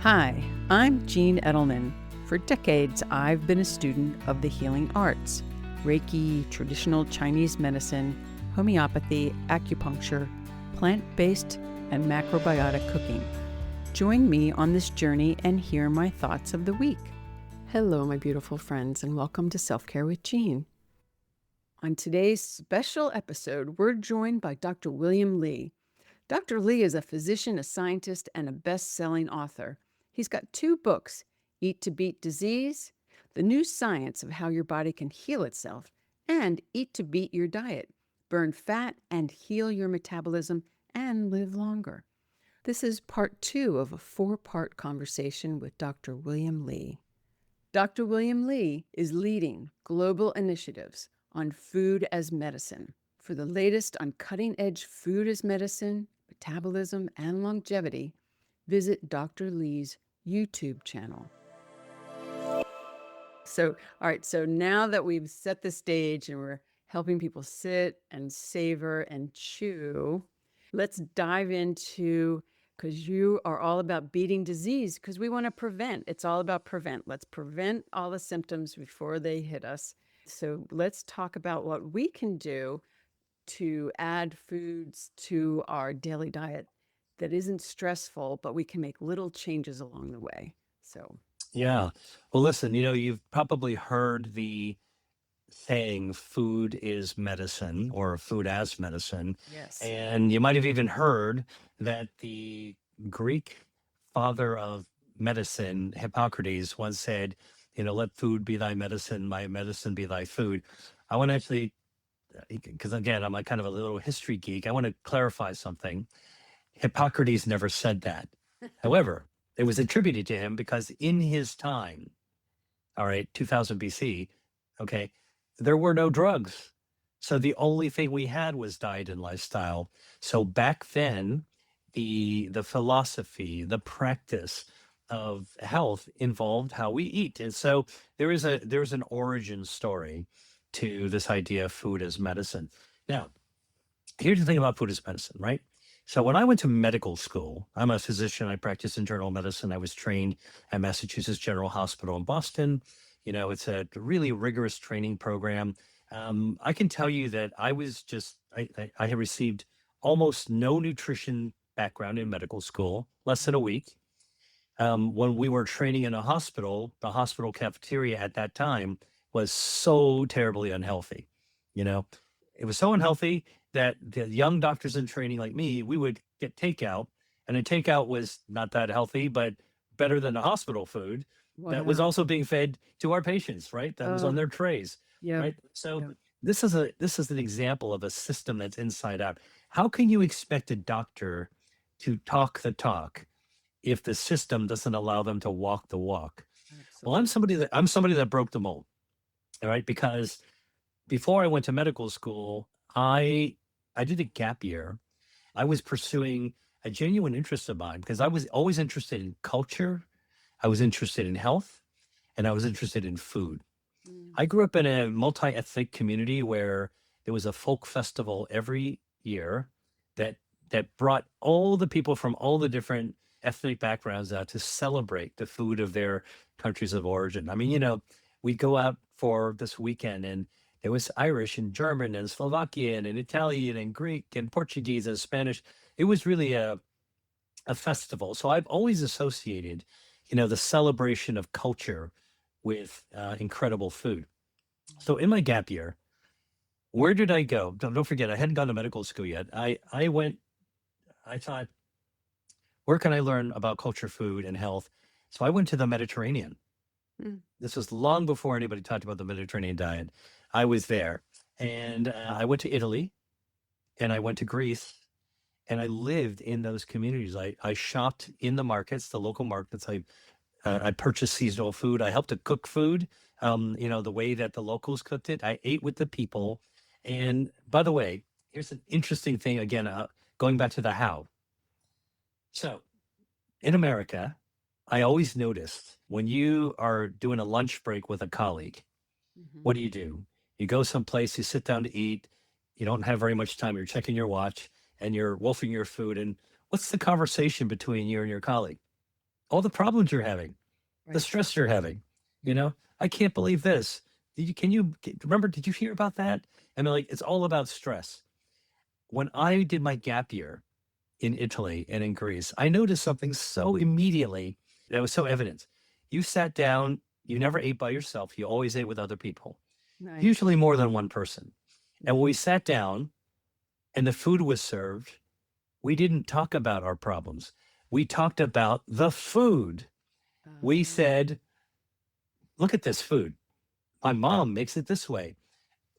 Hi, I'm Jean Edelman. For decades, I've been a student of the healing arts: Reiki, traditional Chinese medicine, homeopathy, acupuncture, plant based, and macrobiotic cooking. Join me on this journey and hear my thoughts of the week. Hello, my beautiful friends, and welcome to Self Care with Jean. On today's special episode, we're joined by Dr. William Li. Dr. Li is a physician, a scientist, and a best-selling author. He's got two books: Eat to Beat Disease, The New Science of How Your Body Can Heal Itself, and Eat to Beat Your Diet, Burn Fat and Heal Your Metabolism and Live Longer. This is part 2 of a 4-part conversation with Dr. William Li. Dr. William Li is leading global initiatives on food as medicine. For the latest on cutting-edge food as medicine, metabolism, and longevity, visit Dr. Li's YouTube channel. So now that we've set the stage and we're helping people sit and savor and chew, let's dive into, because you are all about beating disease, because we want to prevent. It's all about prevent. Let's prevent all the symptoms before they hit us. So let's talk about what we can do to add foods to our daily diet that isn't stressful, but we can make little changes along the way. So, Yeah. Well, listen, you've probably heard the saying food is medicine or food as medicine. yes. And you might have even heard that the Greek father of medicine, Hippocrates, once said, let food be thy medicine, my medicine be thy food. I want to actually, because again, I'm a kind of a little history geek, I want to clarify something. Hippocrates never said that. However, it was attributed to him because in his time, all right, 2000 BC, okay, there were no drugs. So the only thing we had was diet and lifestyle. So back then, the philosophy, the practice of health involved how we eat. And so there's an origin story to this idea of food as medicine. Now, here's the thing about food as medicine, right? So when I went to medical school, I'm a physician. I practice internal medicine. I was trained at Massachusetts General Hospital in Boston. It's a really rigorous training program. I can tell you that I have received almost no nutrition background in medical school, less than a week. When we were training in a hospital, the hospital cafeteria at that time was so terribly unhealthy. You know, it was so unhealthy that the young doctors in training like me, we would get takeout, and the takeout was not that healthy, but better than the hospital food that was Wow. also being fed to our patients, right? That was on Oh, their trays, yep. right? So Yep. this is an example of a system that's inside out. How can you expect a doctor to talk the talk if the system doesn't allow them to walk the walk? Well, Absolutely. I'm somebody that broke the mold, all right? Because before I went to medical school, I did a gap year. I was pursuing a genuine interest of mine because I was always interested in culture, I was interested in health, and I was interested in food. Mm. I grew up in a multi-ethnic community where there was a folk festival every year that brought all the people from all the different ethnic backgrounds out to celebrate the food of their countries of origin. I mean, we'd go out for this weekend and there was Irish and German and Slovakian and Italian and Greek and Portuguese and Spanish. It was really a festival. So I've always associated, the celebration of culture with incredible food. So in my gap year, where did I go? Don't forget, I hadn't gone to medical school yet. I thought, where can I learn about culture, food, and health? So I went to the Mediterranean. Mm. This was long before anybody talked about the Mediterranean diet. I was there, and I went to Italy, and I went to Greece, and I lived in those communities. I shopped in the markets, the local markets. I purchased seasonal food. I helped to cook food, the way that the locals cooked it. I ate with the people. And by the way, here's an interesting thing again, going back to the how. So in America, I always noticed when you are doing a lunch break with a colleague, Mhm. what do? You go someplace, you sit down to eat, you don't have very much time, you're checking your watch and you're wolfing your food. And what's the conversation between you and your colleague? all the problems you're having, the Right. stress you're having. You know, I can't believe this. Remember, did you hear about that? I mean, like, it's all about stress. When I did my gap year in Italy and in Greece, I noticed something so immediately that was so evident. You sat down, you never ate by yourself, you always ate with other people, Nice. usually more than one person. And when we Mhm. sat down and the food was served, we didn't talk about our problems. We talked about the food. We Um, said, look at this food. My mom makes it this way.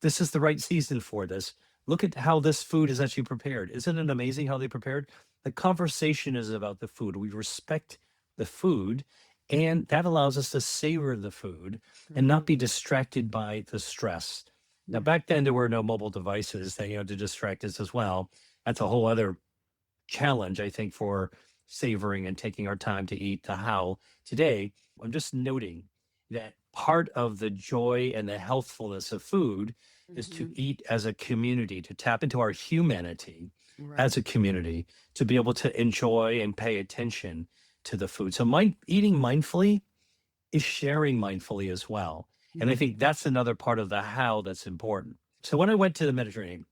This is the right season for this. Look at how this food is actually prepared. Isn't it amazing how they prepared? The conversation is about the food. We respect the food, and that allows us to savor the food and not right. be distracted by the stress. Now, Yeah. back then, there were no mobile devices that, to distract us as well. That's a whole other challenge, I think, for savoring and taking our time to eat the how. Today, I'm just noting that part of the joy and the healthfulness of food is to Hmm. eat as a community, to tap into our humanity Right. as a community, to be able to enjoy and pay attention to the food. So, eating mindfully is sharing mindfully as well. And I Mhm. think that's another part of the how that's important. So, when I went to the Mediterranean,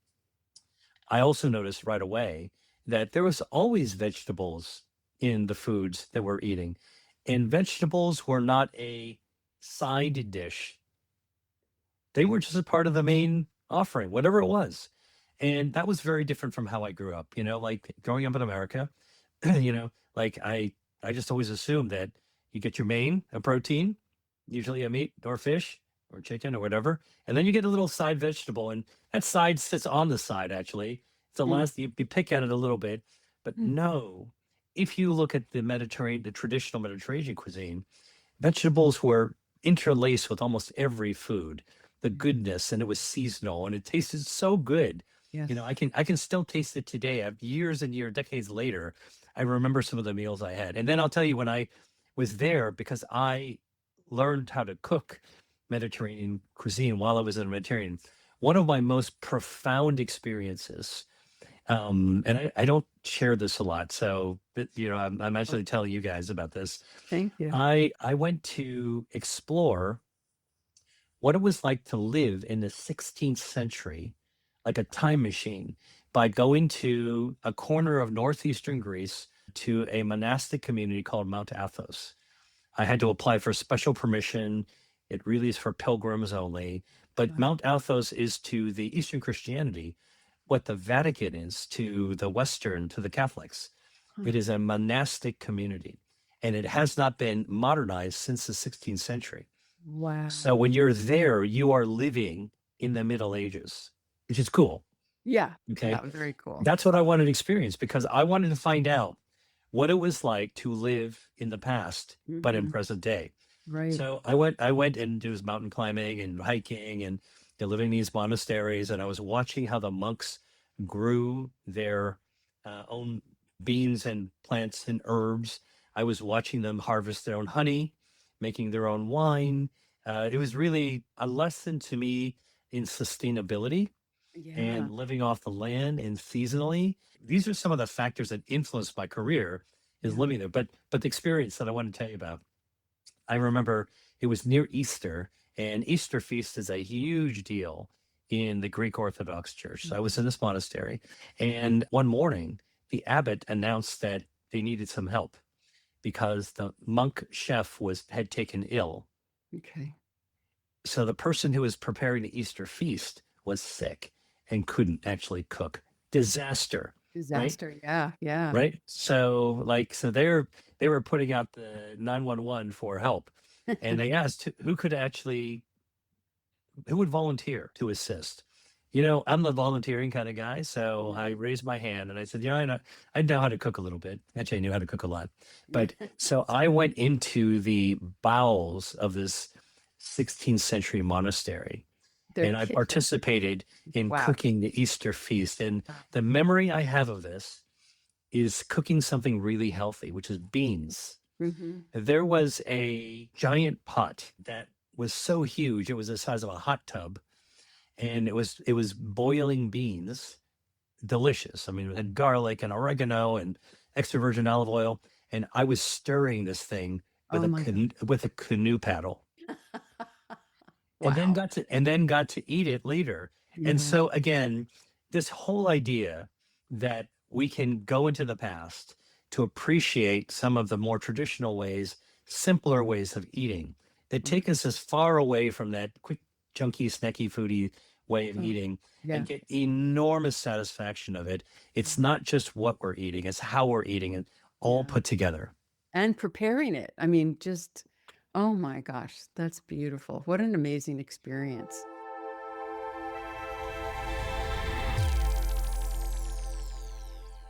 I also noticed right away that there was always vegetables in the foods that we're eating. And vegetables were not a side dish. They were just a part of the main offering, whatever it was. And that was very different from how I grew up, like growing up in America, like I just always assumed that you get your main, a protein, usually a meat or fish or chicken or whatever, and then you get a little side vegetable, and that side sits on the side actually. It's the Mm. last you pick at it a little bit, but Mm. no. If you look at the traditional Mediterranean cuisine, vegetables were interlaced with almost every food, the Yeah. goodness, and it was seasonal and it tasted so good. Yes. I can still taste it today. Years and years, decades later, I remember some of the meals I had. And then I'll tell you, when I was there, because I learned how to cook Mediterranean cuisine while I was in the Mediterranean, one of my most profound experiences, and I don't share this a lot, so but, I'm Oh, actually telling you guys about this. thank you. I went to explore what it was like to live in the 16th century, like a time machine, by going to a corner of northeastern Greece to a monastic community called Mount Athos. I had to apply for special permission. It really is for pilgrims only. But Wow. Mount Athos is to the Eastern Christianity what the Vatican is to the Western, to the Catholics. Huh. It is a monastic community, and it has not been modernized since the 16th century. Wow. So when you're there, you are living in the Middle Ages, which is cool. Yeah. Okay. Yeah. Very cool. That's what I wanted to experience because I wanted to find out what it was like to live in the past, but in Hmm. present day. Right. So I went and do mountain climbing and hiking and living in these monasteries, and I was watching how the monks grew their own beans and plants and herbs. I was watching them harvest their own honey, making their own wine. It was really a lesson to me in sustainability Yeah. and living off the land and seasonally. These are some of the factors that influenced my career is Yeah. living there. But the experience that I want to tell you about, I remember it was near Easter, and Easter feast is a huge deal in the Greek Orthodox Church. So I was Mhm. in this monastery, and one morning the abbot announced that they needed some help because the monk chef had taken ill. Okay. So the person who was preparing the Easter feast was sick and couldn't actually cook. Disaster, right? Disaster. Yeah. Yeah. Right. So they were putting out the 911 for help, and they asked who would volunteer to assist. I'm the volunteering kind of guy, so I Right. raised my hand and I said, I know how to cook a little bit. Actually, I knew how to cook a lot, but so I went into the bowels of this 16th century monastery Their and I kitchen. participated in Wow. cooking the Easter feast. And Wow. the memory I have of this is cooking something really healthy, which is beans. Hmm. There was a giant pot that was so huge, it was the size of a hot tub, and it was boiling beans, delicious. I mean, it had garlic and oregano and extra virgin olive oil. and I was stirring this thing with Oh my God. with a canoe paddle, Wow. and then got to eat it later. And Yeah. so again, this whole idea that we can go into the past to appreciate some of the more traditional ways, simpler ways of eating that Mm. take us as far away from that quick, junky, snacky, foodie way of Oh, eating and yeah. get enormous satisfaction of it. It's not just what we're eating, it's how we're eating it all Yeah. put together. And preparing it. I mean, just, oh my gosh, that's beautiful. What an amazing experience.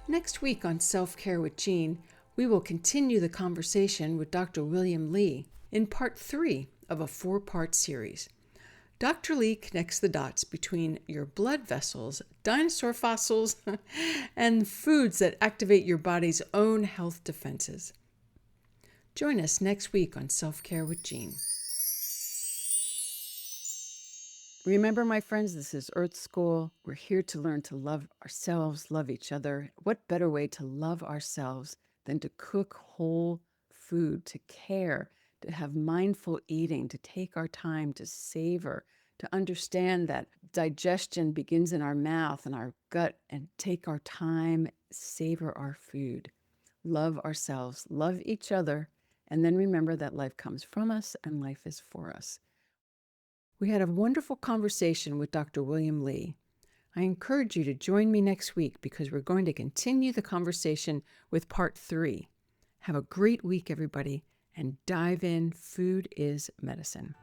Next week on Self Care with Jean, we will continue the conversation with Dr. William Lee in part 3 of a 4-part series. Dr. Lee connects the dots between your blood vessels, dinosaur fossils, and foods that activate your body's own health defenses. Join us next week on Self Care with Jean. Remember, my friends, this is Earth School. We're here to learn to love ourselves, love each other. What better way to love ourselves than to cook whole food, to care, to have mindful eating, to take our time to savor, to understand that digestion begins in our mouth and our gut, and take our time, savor our food, love ourselves, love each other, and then remember that life comes from us and life is for us. We had a wonderful conversation with Dr. William Lee. I encourage you to join me next week because we're going to continue the conversation with part 3. Have a great week, everybody, and dive in. Food is medicine.